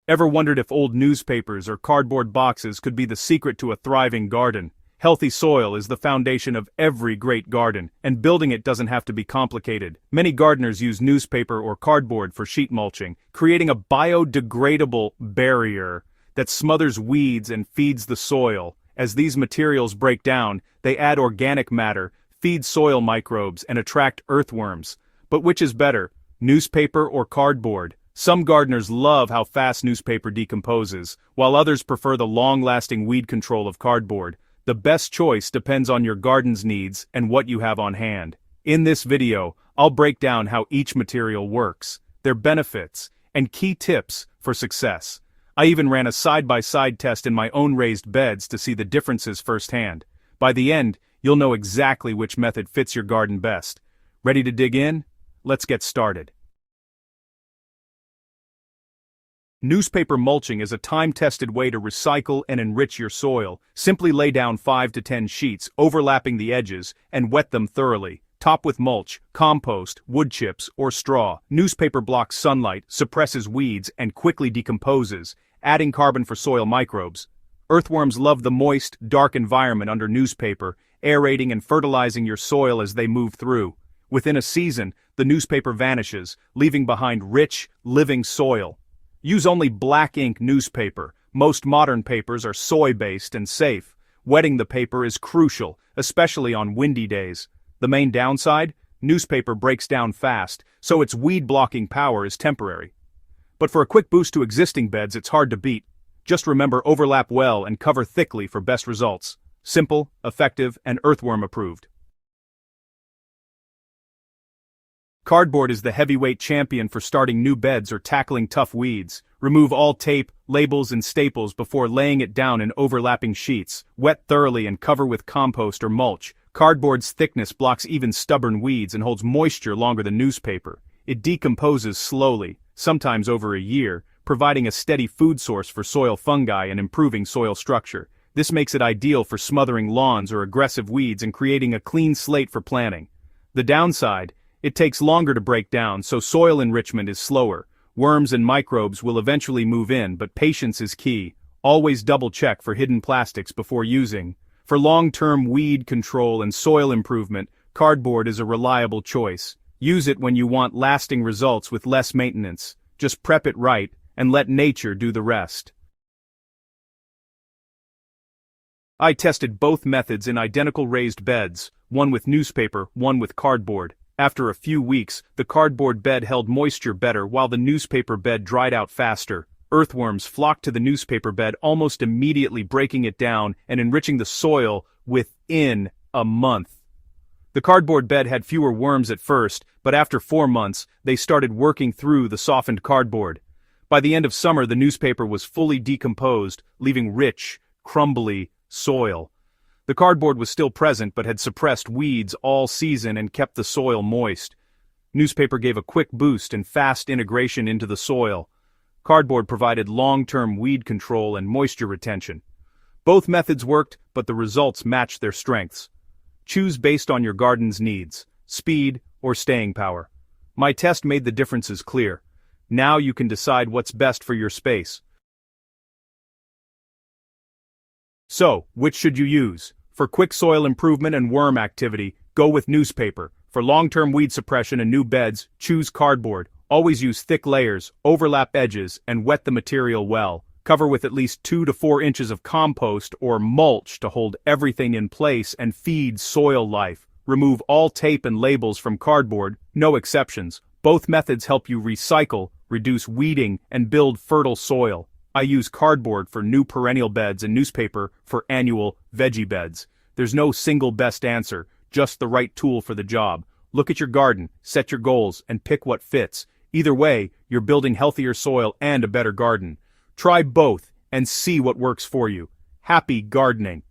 Ever wondered if old newspapers or cardboard boxes could be the secret to a thriving garden? Healthy soil is the foundation of every great garden, and building it doesn't have to be complicated. Many gardeners use newspaper or cardboard for sheet mulching, creating a biodegradable barrier that smothers weeds and feeds the soil. As these materials break down, they add organic matter, feed soil microbes, and attract earthworms. But which is better, newspaper or cardboard? Some gardeners love how fast newspaper decomposes, while others prefer the long-lasting weed control of cardboard. The best choice depends on your garden's needs and what you have on hand. In this video, I'll break down how each material works, their benefits, and key tips for success. I even ran a side-by-side test in my own raised beds to see the differences firsthand. By the end, you'll know exactly which method fits your garden best. Ready to dig in? Let's get started. Newspaper mulching is a time-tested way to recycle and enrich your soil. Simply lay down 5 to 10 sheets, overlapping the edges, and wet them thoroughly. Top with mulch, compost, wood chips, or straw. Newspaper blocks sunlight, suppresses weeds, and quickly decomposes, adding carbon for soil microbes. Earthworms love the moist, dark environment under newspaper, aerating and fertilizing your soil as they move through. Within a season, the newspaper vanishes, leaving behind rich, living soil. Use only black ink newspaper. Most modern papers are soy-based and safe. Wetting the paper is crucial, especially on windy days. The main downside? Newspaper breaks down fast, so its weed-blocking power is temporary. But for a quick boost to existing beds, it's hard to beat. Just remember, overlap well and cover thickly for best results. Simple, effective, and earthworm-approved. Cardboard is the heavyweight champion for starting new beds or tackling tough weeds. Remove all tape, labels, and staples before laying it down in overlapping sheets. Wet thoroughly and cover with compost or mulch. Cardboard's thickness blocks even stubborn weeds and holds moisture longer than newspaper. It decomposes slowly, sometimes over a year, providing a steady food source for soil fungi and improving soil structure. This makes it ideal for smothering lawns or aggressive weeds and creating a clean slate for planting. The downside? It takes longer to break down, so soil enrichment is slower. Worms and microbes will eventually move in, but patience is key. Always double-check for hidden plastics before using. For long-term weed control and soil improvement, cardboard is a reliable choice. Use it when you want lasting results with less maintenance. Just prep it right, and let nature do the rest. I tested both methods in identical raised beds, one with newspaper, one with cardboard. After a few weeks, the cardboard bed held moisture better while the newspaper bed dried out faster. Earthworms flocked to the newspaper bed almost immediately, breaking it down and enriching the soil within a month. The cardboard bed had fewer worms at first, but after 4 months, they started working through the softened cardboard. By the end of summer, the newspaper was fully decomposed, leaving rich, crumbly soil. The cardboard was still present but had suppressed weeds all season and kept the soil moist. Newspaper gave a quick boost and fast integration into the soil. Cardboard provided long-term weed control and moisture retention. Both methods worked, but the results matched their strengths. Choose based on your garden's needs, speed, or staying power. My test made the differences clear. Now you can decide what's best for your space. So, which should you use? For quick soil improvement and worm activity, go with newspaper. For long-term weed suppression and new beds, choose cardboard. Always use thick layers, overlap edges, and wet the material well. Cover with at least 2 to 4 inches of compost or mulch to hold everything in place and feed soil life. Remove all tape and labels from cardboard, no exceptions. Both methods help you recycle, reduce weeding, and build fertile soil. I use cardboard for new perennial beds and newspaper for annual veggie beds. There's no single best answer, just the right tool for the job. Look at your garden, set your goals, and pick what fits. Either way, you're building healthier soil and a better garden. Try both and see what works for you. Happy gardening!